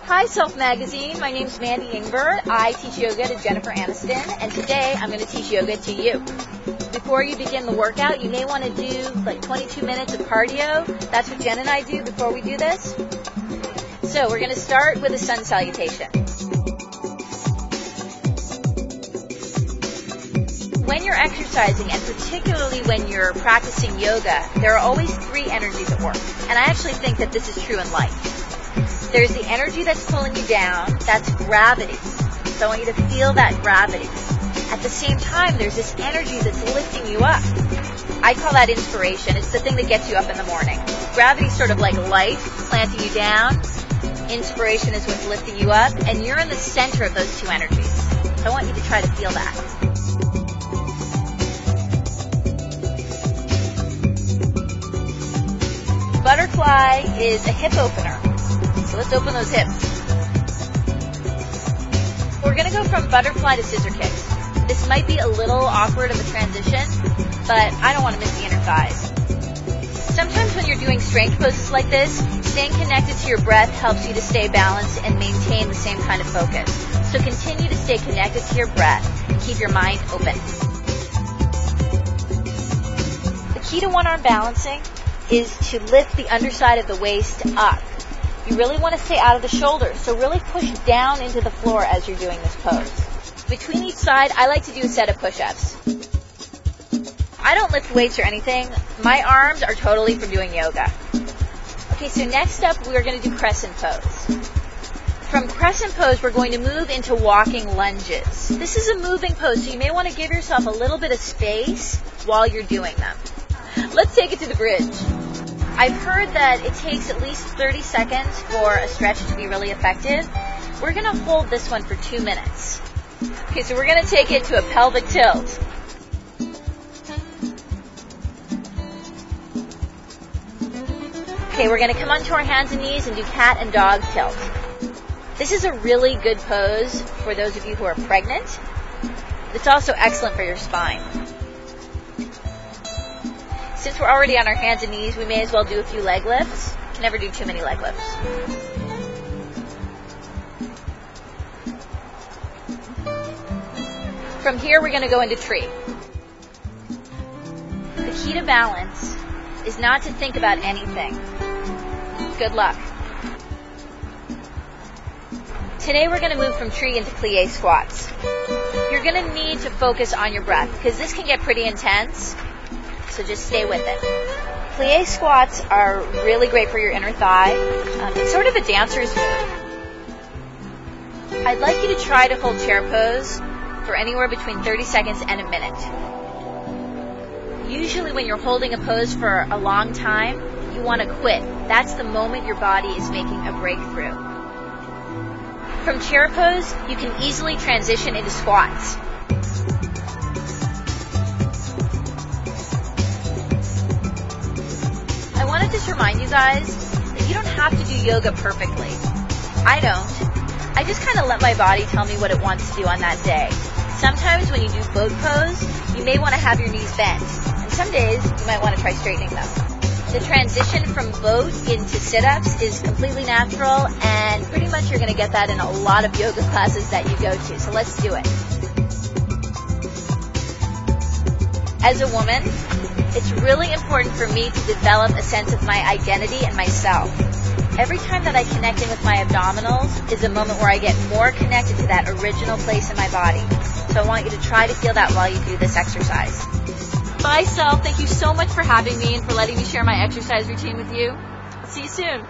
Hi Self Magazine, my name's Mandy Ingber. I teach yoga to Jennifer Aniston, and today I'm going to teach yoga to you. Before you begin the workout, you may want to do like 22 minutes of cardio. That's what Jen and I do before we do this. So we're going to start with a sun salutation. When you're exercising, and particularly when you're practicing yoga, there are always three energies at work. And I actually think that this is true in life. There's the energy that's pulling you down, that's gravity. So I want you to feel that gravity. At the same time, there's this energy that's lifting you up. I call that inspiration. It's the thing that gets you up in the morning. Gravity's sort of like life, planting you down. Inspiration is what's lifting you up, and you're in the center of those two energies. So I want you to try to feel that. Butterfly is a hip opener. So let's open those hips. We're going to go from butterfly to scissor kicks. This might be a little awkward of a transition, but I don't want to miss the inner thighs. Sometimes when you're doing strength poses like this, staying connected to your breath helps you to stay balanced and maintain the same kind of focus. So continue to stay connected to your breath and keep your mind open. The key to one-arm balancing is to lift the underside of the waist up. You really want to stay out of the shoulders, so really push down into the floor as you're doing this pose. Between each side, I like to do a set of push-ups. I don't lift weights or anything. My arms are totally from doing yoga. Okay, so next up, we're going to do crescent pose. From crescent pose, we're going to move into walking lunges. This is a moving pose, so you may want to give yourself a little bit of space while you're doing them. Let's take it to the bridge. I've heard that it takes at least 30 seconds for a stretch to be really effective. We're going to hold this one for 2 minutes. Okay, so we're going to take it to a pelvic tilt. Okay, we're going to come onto our hands and knees and do cat and dog tilt. This is a really good pose for those of you who are pregnant. It's also excellent for your spine. Since we're already on our hands and knees, we may as well do a few leg lifts. Can never do too many leg lifts. From here, we're going to go into tree. The key to balance is not to think about anything. Good luck. Today, we're going to move from tree into plie squats. You're going to need to focus on your breath because this can get pretty intense. So just stay with it. Plie squats are really great for your inner thigh. It's sort of a dancer's move. I'd like you to try to hold chair pose for anywhere between 30 seconds and a minute. Usually when you're holding a pose for a long time, you want to quit. That's the moment your body is making a breakthrough. From chair pose, you can easily transition into squats. I want to just remind you guys that you don't have to do yoga perfectly. I don't. I just kind of let my body tell me what it wants to do on that day. Sometimes when you do boat pose, you may want to have your knees bent. And some days, you might want to try straightening them. The transition from boat into sit-ups is completely natural, and pretty much you're going to get that in a lot of yoga classes that you go to. So let's do it. As a woman, it's really important for me to develop a sense of my identity and myself. Every time that I connect in with my abdominals is a moment where I get more connected to that original place in my body. So I want you to try to feel that while you do this exercise. Bye, Self. Thank you so much for having me and for letting me share my exercise routine with you. See you soon.